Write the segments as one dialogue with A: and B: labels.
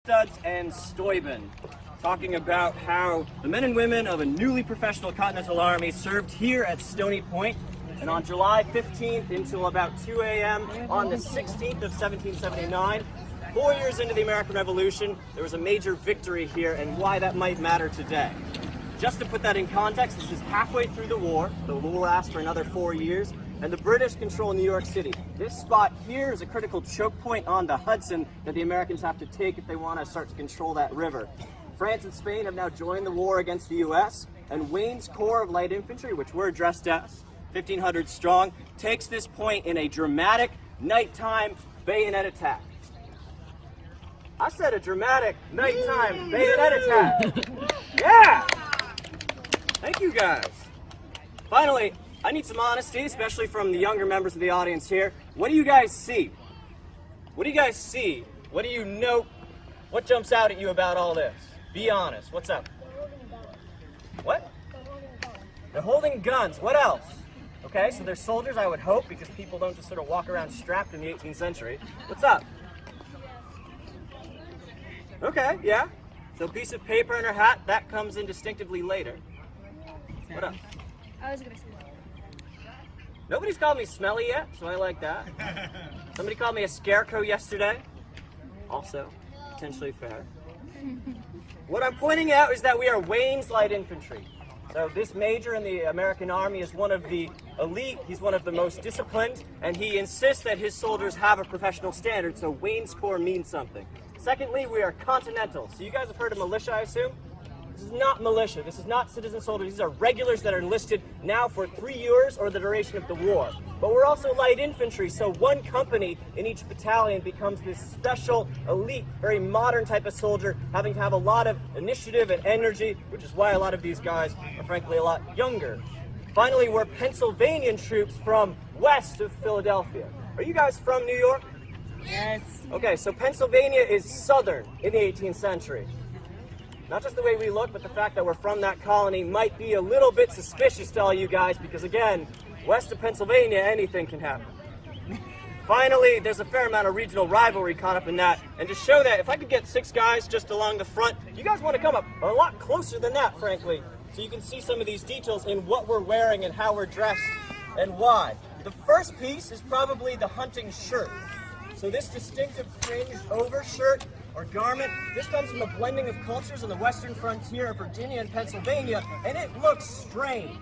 A: Suds and Steuben, talking about how the men and women of a newly professional Continental Army served here at Stony Point, and on July 15th until about 2 a.m. on the 16th of 1779, 4 years into the American Revolution, there was a major victory here, and why that might matter today. Just to put that in context, this is halfway through the war. The war lasts for another 4 years, and the British control New York City. This spot here is a critical choke point on the Hudson that the Americans have to take if they want to start to control that river. France and Spain have now joined the war against the U.S., and Wayne's Corps of Light Infantry, which we're addressed as, 1,500 strong, takes this point in a dramatic nighttime bayonet attack. I said a dramatic nighttime bayonet attack. Yeah! Thank you guys. Finally, I need some honesty, especially from the younger members of the audience here. What do you guys see? What do you guys see? What do you note? What jumps out at you about all this? Be honest. What's up? What? They're holding guns. What else? Okay, so they're soldiers, I would hope, because people don't just sort of walk around strapped in the 18th century. What's up? Okay, yeah. So a piece of paper in her hat, that comes in distinctively later. What up?
B: I was gonna say that.
A: Nobody's called me smelly yet, so I like that. Somebody called me a scarecrow yesterday. Also, potentially fair. What I'm pointing out is that we are Wayne's Light Infantry. So this major in the American Army is one of the elite, he's one of the most disciplined, and he insists that his soldiers have a professional standard, so Wayne's Corps means something. Secondly, we are Continental. So you guys have heard of militia, I assume? This is not militia. This is not citizen soldiers. These are regulars that are enlisted now for 3 years or the duration of the war. But we're also light infantry, so one company in each battalion becomes this special, elite, very modern type of soldier, having to have a lot of initiative and energy, which is why a lot of these guys are frankly a lot younger. Finally, we're Pennsylvanian troops from west of Philadelphia. Are you guys from New York?
B: Yes.
A: Okay, so Pennsylvania is southern in the 18th century. Not just the way we look, but the fact that we're from that colony might be a little bit suspicious to all you guys, because again, west of Pennsylvania, anything can happen. Finally, there's a fair amount of regional rivalry caught up in that, and to show that, if I could get 6 guys just along the front, you guys want to come up a lot closer than that, frankly, so you can see some of these details in what we're wearing and how we're dressed and why. The first piece is probably the hunting shirt. So this distinctive fringed overshirt or garment, this comes from a blending of cultures on the western frontier of Virginia and Pennsylvania, and it looks strange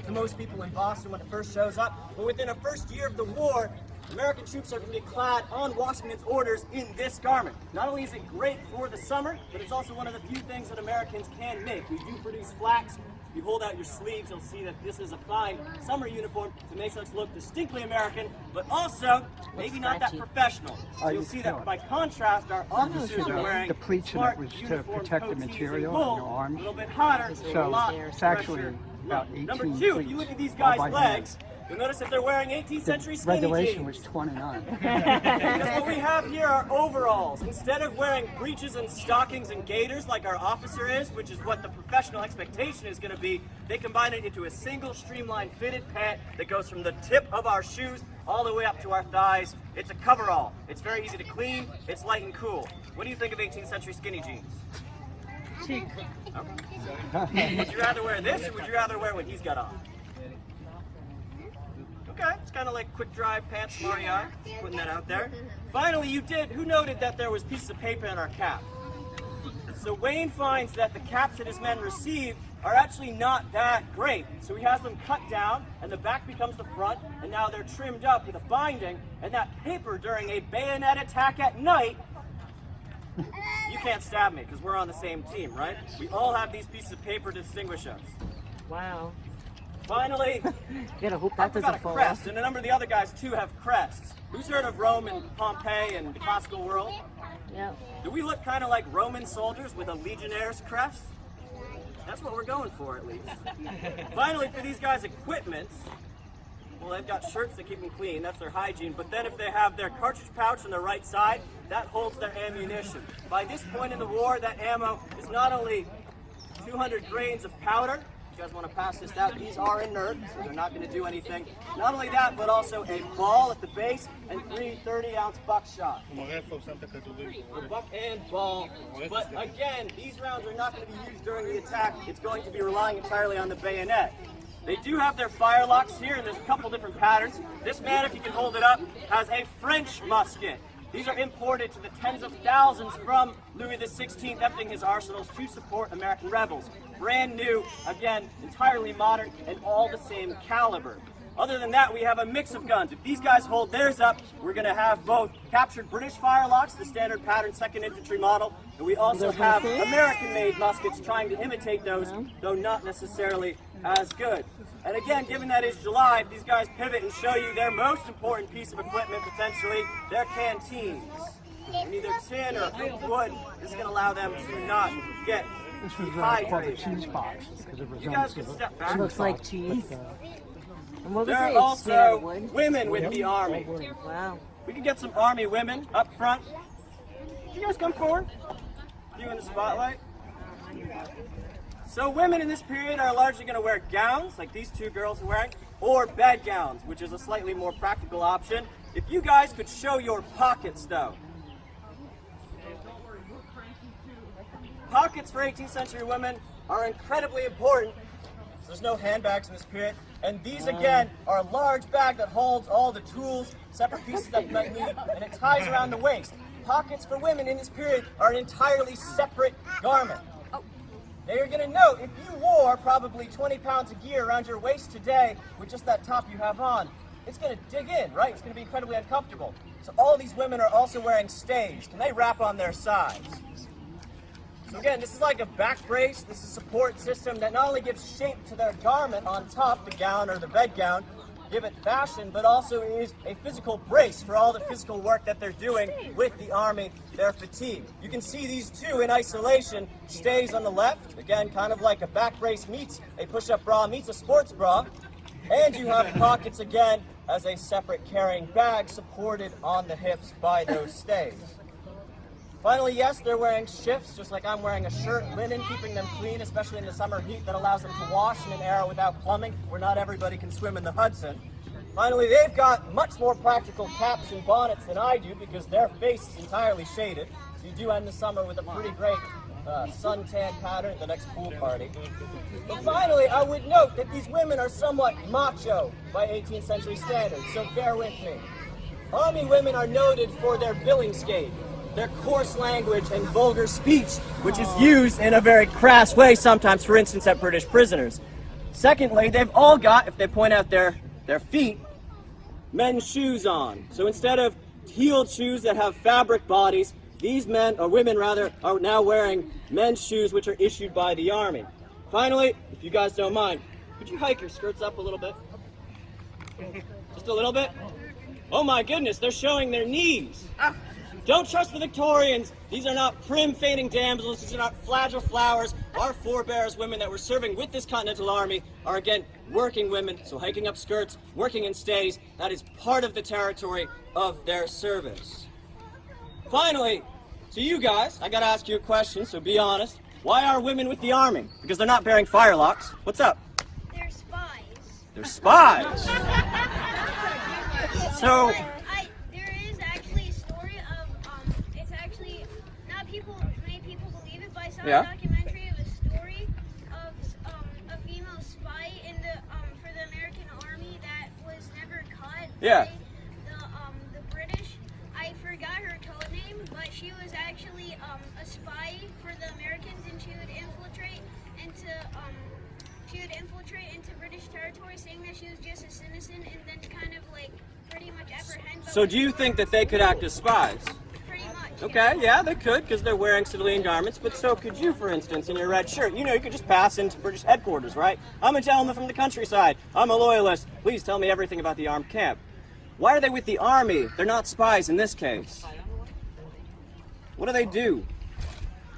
A: to most people in Boston when it first shows up. But within the first year of the war, American troops are going to be clad on Washington's orders in this garment. Not only is it great for the summer, but it's also one of the few things that Americans can make. We do produce flax. If you hold out your sleeves, you'll see that this is a fine summer uniform that makes us look distinctly American, but also maybe not that professional. So you'll see that by contrast, our officers are wearing
C: the pleats in it was to protect the material on your arms.
A: A little bit hotter,
C: So
A: a lot
C: it's actually about 18
A: Number 2,
C: pleats.
A: if you look at these
C: all
A: guys'
C: by
A: legs,
C: hand.
A: you'll notice that they're wearing 18th century skinny
C: Regulation
A: jeans.
C: was 29.
A: Because what we have here are overalls. Instead of wearing breeches and stockings and gaiters like our officer is, which is what the professional expectation is going to be, they combine it into a single streamlined fitted pant that goes from the tip of our shoes all the way up to our thighs. It's a coverall. It's very easy to clean. It's light and cool. What do you think of 18th century skinny jeans?
B: Chic.
A: Okay. Would you rather wear this, or would you rather wear what he's got on? Okay, it's kind of like quick dry pants, smarty eye. Just putting that out there. Finally, who noted that there was pieces of paper in our cap? So Wayne finds that the caps that his men receive are actually not that great. So he has them cut down, and the back becomes the front, and now they're trimmed up with a binding, and that paper during a bayonet attack at night, you can't stab me because we're on the same team, right? We all have these pieces of paper to distinguish us.
B: Wow.
A: Finally,
B: Gotta hope
A: I
B: that
A: forgot
B: doesn't
A: a
B: fall
A: crest,
B: off.
A: and a number of the other guys too have crests. Who's heard of Rome and Pompeii and the classical world?
B: Yep.
A: Do we look kind of like Roman soldiers with a legionnaire's crest? That's what we're going for, at least. Finally, for these guys' equipments, well, they've got shirts that keep them clean. That's their hygiene. But then if they have their cartridge pouch on the right side, that holds their ammunition. By this point in the war, that ammo is not only 200 grains of powder, you guys want to pass this out, these are inert, so they're not going to do anything. Not only that, but also a ball at the base and 3 30-ounce buckshot. Buck and ball. But again, these rounds are not going to be used during the attack. It's going to be relying entirely on the bayonet. They do have their firelocks here, and there's a couple different patterns. This man, if you can hold it up, has a French musket. These are imported to the tens of thousands from Louis XVI, emptying his arsenals to support American rebels. Brand new, again, entirely modern, and all the same caliber. Other than that, we have a mix of guns. If these guys hold theirs up, we're going to have both captured British firelocks, the standard pattern 2nd Infantry model, and we also have American-made muskets trying to imitate those, though not necessarily as good. And again, given that it's July, if these guys pivot and show you their most important piece of equipment, potentially, their canteens. In either tin or wood, this is going to allow them to not get
C: This was called a cheese box because it
A: You guys
C: resembles
A: can step back.
B: It looks like cheese. And what was
A: There
B: it?
A: are also
B: Wood?
A: women with the Army.
B: Wow.
A: We can get some Army women up front. You guys come forward. You in the spotlight. So women in this period are largely going to wear gowns, like these two girls are wearing, or bed gowns, which is a slightly more practical option. If you guys could show your pockets, though. Pockets for 18th century women are incredibly important. There's no handbags in this period. And these, again, are a large bag that holds all the tools, separate pieces that you might need, and it ties around the waist. Pockets for women in this period are an entirely separate garment. Now you're going to note, if you wore probably 20 pounds of gear around your waist today with just that top you have on, it's going to dig in, right? It's going to be incredibly uncomfortable. So all these women are also wearing stays. Can they wrap on their sides? So again, this is like a back brace. This is a support system that not only gives shape to their garment on top, the gown or the bed gown, give it fashion, but also is a physical brace for all the physical work that they're doing with the Army, their fatigue. You can see these two in isolation. Stays on the left, again, kind of like a back brace meets a push-up bra meets a sports bra. And you have pockets again as a separate carrying bag supported on the hips by those stays. Finally, yes, they're wearing shifts, just like I'm wearing a shirt, linen, keeping them clean, especially in the summer heat that allows them to wash in an era without plumbing, where not everybody can swim in the Hudson. Finally, they've got much more practical caps and bonnets than I do because their face is entirely shaded. So you do end the summer with a pretty great suntan pattern at the next pool party. But finally, I would note that these women are somewhat macho by 18th century standards, so bear with me. Army women are noted for their billingsgate, their coarse language and vulgar speech, which is used in a very crass way sometimes, for instance, at British prisoners. Secondly, they've all got, if they point out their feet, men's shoes on. So instead of heeled shoes that have fabric bodies, these men, or women rather, are now wearing men's shoes which are issued by the Army. Finally, if you guys don't mind, could you hike your skirts up a little bit? Just a little bit? Oh my goodness, they're showing their knees. Don't trust the Victorians. These are not prim, fading damsels. These are not fragile flowers. Our forebears, women that were serving with this Continental Army, are again working women, so hiking up skirts, working in stays, that is part of the territory of their service. Finally, to you guys, I gotta ask you a question, so be honest. Why are women with the Army? Because they're not bearing firelocks. What's up?
D: They're spies.
A: They're spies! So,
D: There is actually a story of, it's actually, not many people believe it, but I saw a documentary of a story of a female spy in for the American Army that was never caught by the British. I forgot her code name, but she was actually a spy for the Americans, and she would infiltrate into British territory, saying that she was just a citizen, and then kind of like pretty much apprehend.
A: So do you think that they could act as spies?
D: Pretty much.
A: Okay, yeah, they could, because they're wearing civilian garments, but so could you, for instance, in your red shirt. You know, you could just pass into British headquarters, right? I'm a gentleman from the countryside. I'm a loyalist. Please tell me everything about the armed camp. Why are they with the Army? They're not spies in this case. What do they do?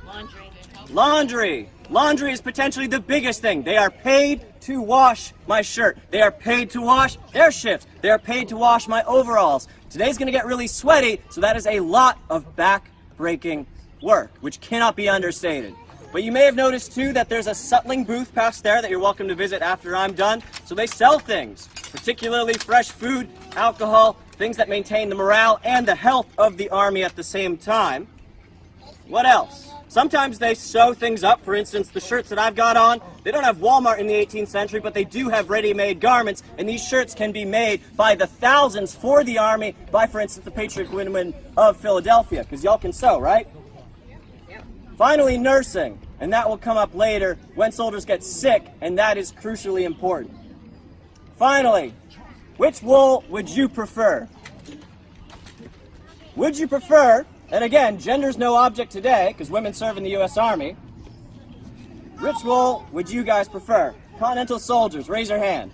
B: Laundry.
A: Laundry. Laundry is potentially the biggest thing. They are paid to wash my shirt. They are paid to wash their shift. They are paid to wash my overalls. Today's going to get really sweaty, so that is a lot of back-breaking work, which cannot be understated. But you may have noticed too that there's a sutling booth past there that you're welcome to visit after I'm done. So they sell things, particularly fresh food, alcohol, things that maintain the morale and the health of the Army at the same time. What else? Sometimes they sew things up. For instance, the shirts that I've got on, they don't have Walmart in the 18th century, but they do have ready-made garments, and these shirts can be made by the thousands for the Army by, for instance, the Patriot Women of Philadelphia, because y'all can sew, right? Finally, nursing, and that will come up later when soldiers get sick, and that is crucially important. Finally, which wool would you prefer? Would you prefer, and again, gender's no object today, because women serve in the U.S. Army, which wool would you guys prefer? Continental soldiers, raise your hand.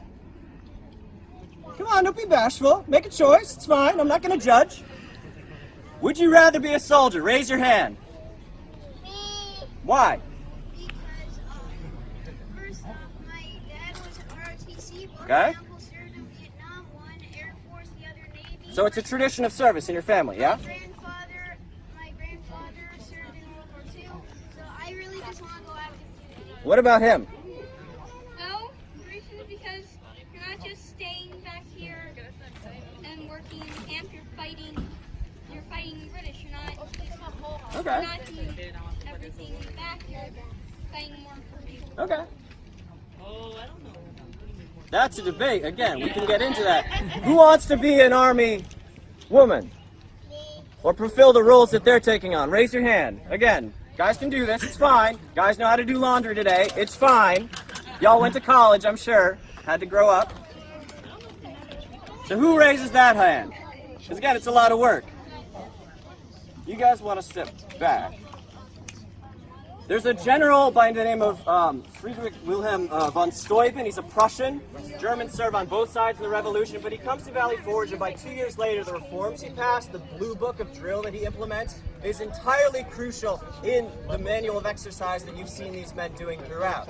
A: Come on, don't be bashful. Make a choice, it's fine, I'm not going to judge. Would you rather be a soldier? Raise your hand.
D: Me.
A: Why?
D: Because first my dad was an ROTC, both
A: Okay.
D: my uncles served in Vietnam, one Air Force, the other Navy.
A: So it's a tradition of service in your family, yeah?
D: My grandfather served in World War II, so I really just want to go active duty.
A: What about him?
E: Well, the reason is because you're not just staying back here and working in camp. You're fighting the British. You're not
A: Okay.
E: not doing everything in the back. You're fighting more for people.
A: Okay. That's a debate. Again, we can get into that. Who wants to be an Army woman? Or fulfill the roles that they're taking on? Raise your hand. Again, guys can do this. It's fine. Guys know how to do laundry today. It's fine. Y'all went to college, I'm sure. Had to grow up. So who raises that hand? Because again, it's a lot of work. You guys want to step back. There's a general by the name of Friedrich Wilhelm von Steuben. He's a Prussian. Germans serve on both sides of the revolution, but he comes to Valley Forge, and by 2 years later, the reforms he passed, the Blue Book of Drill that he implements, is entirely crucial in the manual of exercise that you've seen these men doing throughout.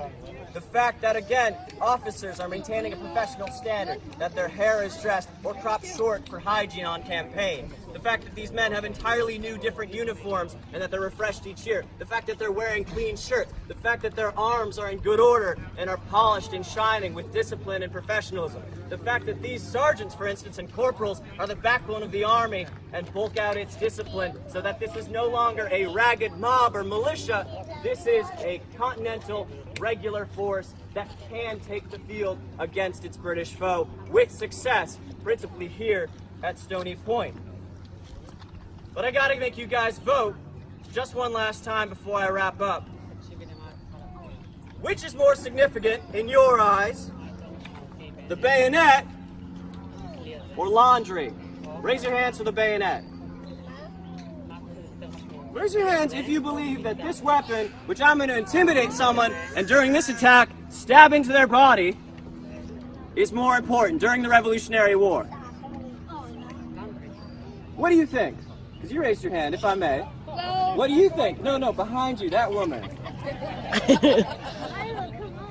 A: The fact that, again, officers are maintaining a professional standard, that their hair is dressed or cropped short for hygiene on campaign. The fact that these men have entirely new, different uniforms and that they're refreshed each year. The fact that they're wearing clean shirts. The fact that their arms are in good order and are polished and shining with discipline and professionalism. The fact that these sergeants, for instance, and corporals are the backbone of the Army and bulk out its discipline so that this is no longer a ragged mob or militia. This is a Continental regular force that can take the field against its British foe with success, principally here at Stony Point. But I gotta make you guys vote just one last time before I wrap up. Which is more significant in your eyes, the bayonet or laundry? Raise your hands for the bayonet. Raise your hands if you believe that this weapon, which I'm going to intimidate someone, and during this attack, stab into their body, is more important during the Revolutionary War. What do you think? Because you raised your hand, if I may. What do you think? No, behind you, that woman.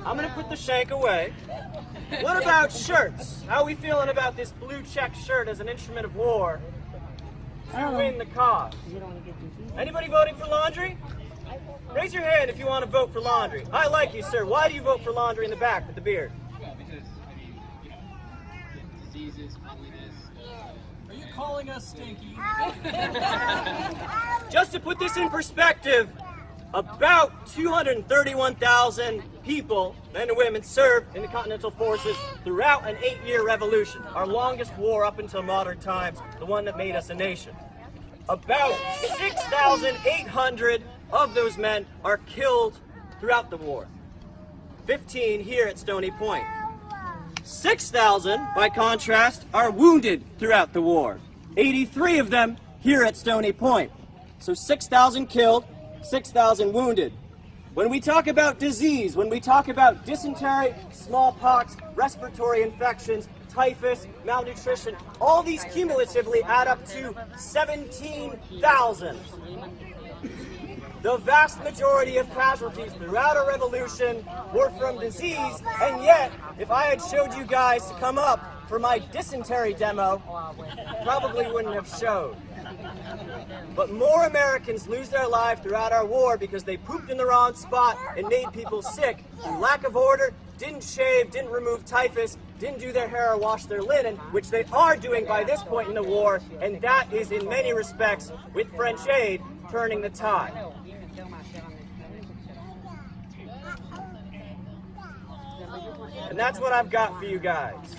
A: I'm going to put the shank away. What about shirts? How are we feeling about this blue check shirt as an instrument of war to win the cause? Anybody voting for laundry? Raise your hand if you want to vote for laundry. I like you, sir. Why do you vote for laundry in the back with the beard?
C: Are you calling us stinky?
A: Just to put this in perspective, about 231,000 people, men and women, served in the Continental Forces throughout an 8-year revolution, our longest war up until modern times, the one that made us a nation. About 6,800 of those men are killed throughout the war. 15 here at Stony Point. 6,000, by contrast, are wounded throughout the war. 83 of them here at Stony Point. So 6,000 killed, 6,000 wounded. When we talk about disease, when we talk about dysentery, smallpox, respiratory infections, typhus, malnutrition, all these cumulatively add up to 17,000. The vast majority of casualties throughout a revolution were from disease, and yet, if I had showed you guys to come up for my dysentery demo, probably wouldn't have showed. But more Americans lose their life throughout our war because they pooped in the wrong spot and made people sick through lack of order, didn't shave, didn't remove typhus, didn't do their hair or wash their linen, which they are doing by this point in the war, and that is in many respects, with French aid, turning the tide. And that's what I've got for you guys.